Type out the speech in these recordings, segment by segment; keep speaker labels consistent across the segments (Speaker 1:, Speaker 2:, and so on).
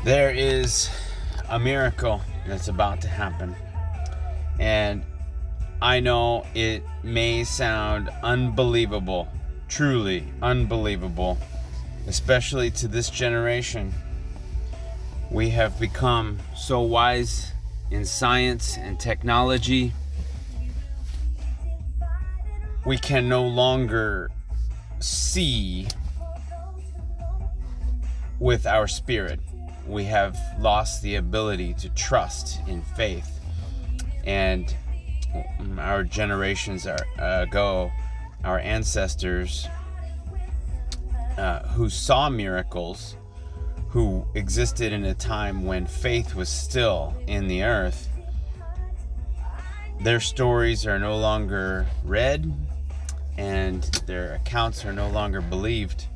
Speaker 1: There is a miracle that's about to happen. And I know it may sound unbelievable, truly unbelievable, especially to this generation. We have become so wise in science and technology. We can no longer see with our spirit. We have lost the ability to trust in faith. And our generations ago, our ancestors who saw miracles, who existed in a time when faith was still in the earth, their stories are no longer read and their accounts are no longer believed.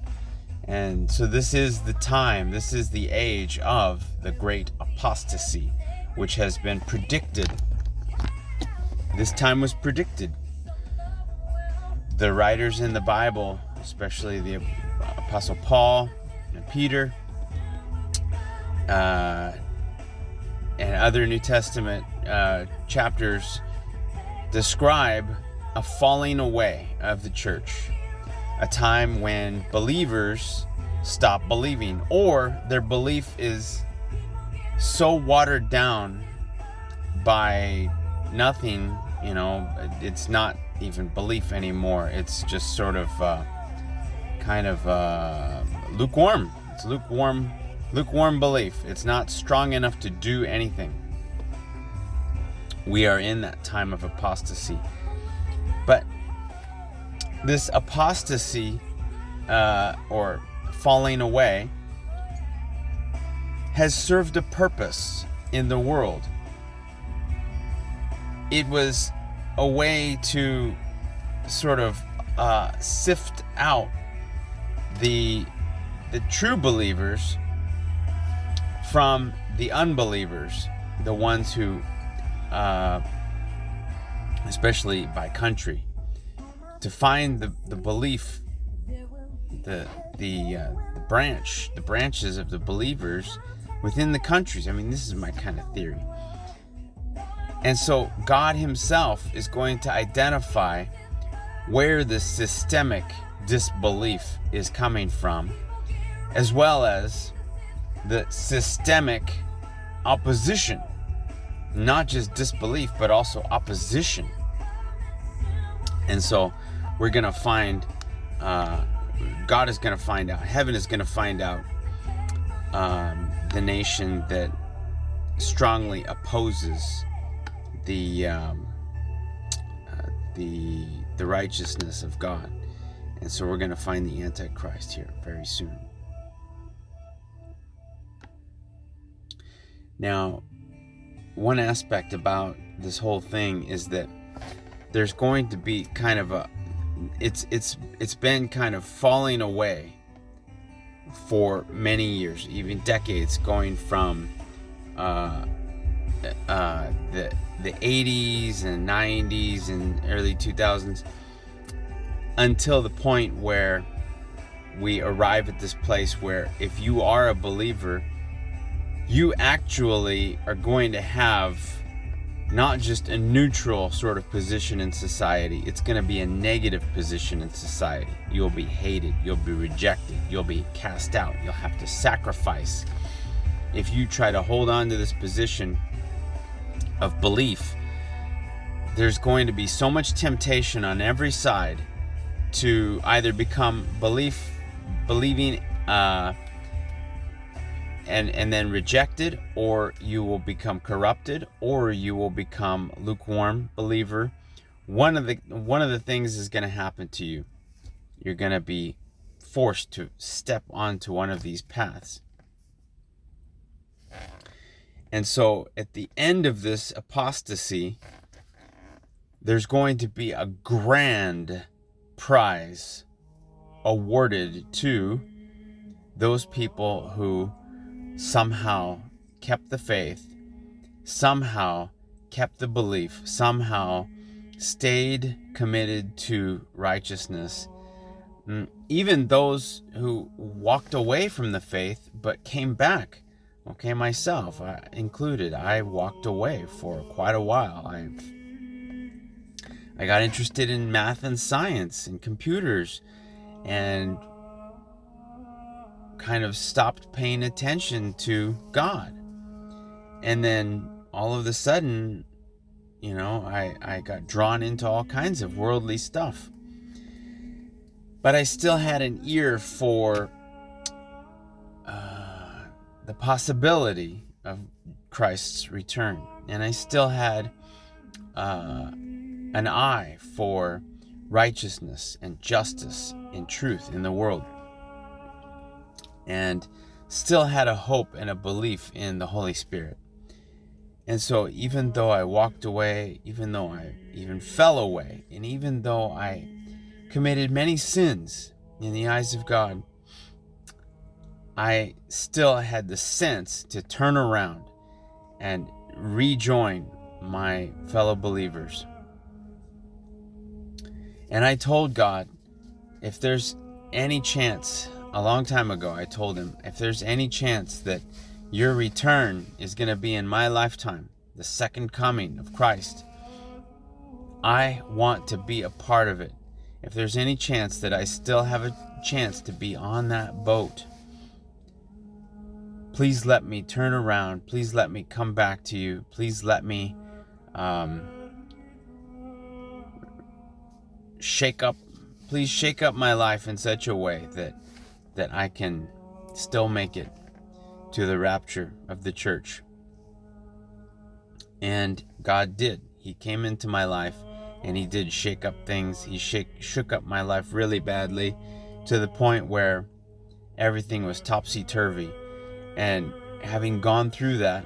Speaker 1: And so this is the time, this is the age of the great apostasy, which has been predicted. This time was predicted. The writers in the Bible, especially the Apostle Paul and Peter, and other New Testament chapters, describe a falling away of the church. A time when believers stop believing, or their belief is so watered down by nothing, it's not even belief anymore. It's just sort of lukewarm. It's lukewarm belief. It's not strong enough to do anything. We are in that time of apostasy. But this apostasy, or falling away, has served a purpose in the world. It was a way to sort of sift out the true believers from the unbelievers, the ones who, especially by country, to find the belief, the branches of the believers within the countries. I mean, this is my kind of theory. And so God himself is going to identify where the systemic disbelief is coming from, as well as the systemic opposition, not just disbelief, but also opposition. And so we're going to find, God is going to find out, heaven is going to find out the nation that strongly opposes the righteousness of God. And so we're going to find the Antichrist here very soon. Now, one aspect about this whole thing is that there's going to be kind of it's been kind of falling away for many years, even decades, going from the 80s and 90s and early 2000s until the point where we arrive at this place where if you are a believer, you actually are going to have not just a neutral sort of position in society. It's going to be a negative position in society. You'll be hated. You'll be rejected. You'll be cast out. You'll have to sacrifice. If you try to hold on to this position of belief, there's going to be so much temptation on every side to either become believing and then rejected, or you will become corrupted, or you will become lukewarm believer. One of the things is going to happen to you. You're going to be forced to step onto one of these paths. And so at the end of this apostasy, there's going to be a grand prize awarded to those people who somehow kept the faith, somehow kept the belief, somehow stayed committed to righteousness. Even those who walked away from the faith but came back Okay, myself included. I walked away for quite a while. I got interested in math and science and computers, and kind of stopped paying attention to God. And then all of a sudden, I got drawn into all kinds of worldly stuff. But I still had an ear for the possibility of Christ's return. And I still had an eye for righteousness and justice and truth in the world. And still had a hope and a belief in the Holy Spirit. And so even though I walked away, even though I even fell away, and even though I committed many sins in the eyes of God, I still had the sense to turn around and rejoin my fellow believers. And I told God, if there's any chance, a long time ago I told him, if there's any chance that your return is going to be in my lifetime, the second coming of Christ, I want to be a part of it. If there's any chance that I still have a chance to be on that boat, please let me turn around. Please let me come back to you. Please let me shake up my life in such a way that I can still make it to the rapture of the church. And God did. He came into my life and he did shake up things. He shook up my life really badly, to the point where everything was topsy-turvy. And having gone through that,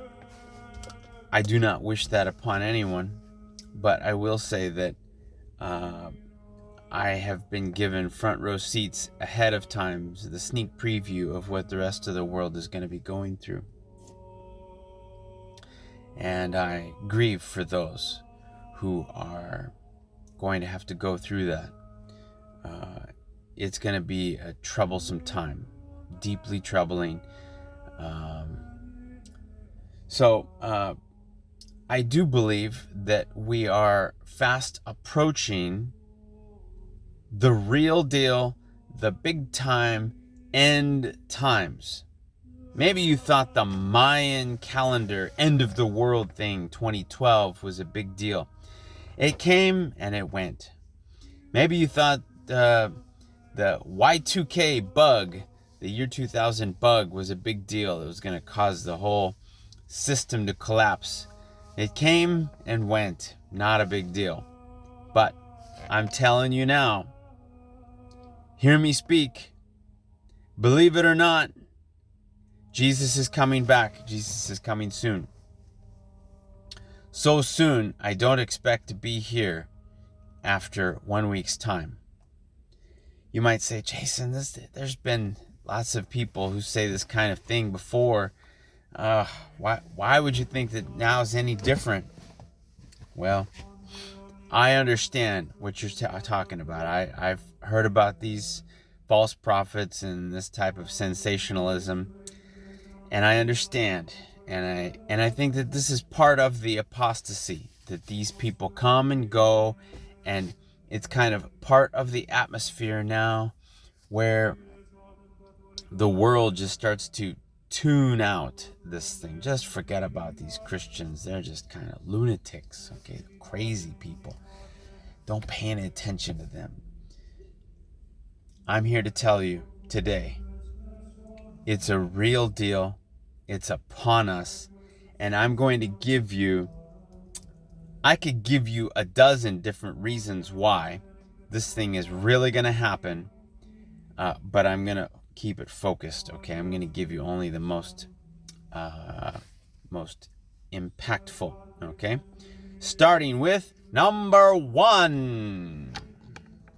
Speaker 1: I do not wish that upon anyone, but I will say that I have been given front row seats ahead of time, the sneak preview of what the rest of the world is going to be going through. And I grieve for those who are going to have to go through that. It's going to be a troublesome time, deeply troubling. So I do believe that we are fast approaching the real deal, the big time end times. Maybe you thought the Mayan calendar end of the world thing 2012 was a big deal. It came and it went. Maybe you thought the Y2K bug, the year 2000 bug, was a big deal. It was going to cause the whole system to collapse. It came and went. Not a big deal. But I'm telling you now, hear me speak. Believe it or not, Jesus is coming back. Jesus is coming soon. So soon, I don't expect to be here after 1 week's time. You might say, Jason, there's been lots of people who say this kind of thing before. Why would you think that now is any different? Well, I understand what you're talking about. I've heard about these false prophets and this type of sensationalism, and I understand. And I think that this is part of the apostasy, that these people come and go, and it's kind of part of the atmosphere now where the world just starts to tune out this thing. Just forget about these Christians. They're just kind of lunatics, okay? Crazy people. Don't pay any attention to them. I'm here to tell you today, it's a real deal. It's upon us. And I'm going to give you, I could give you a dozen different reasons why this thing is really going to happen. But I'm going to keep it focused, okay? I'm going to give you only the most impactful, okay? Starting with number 1.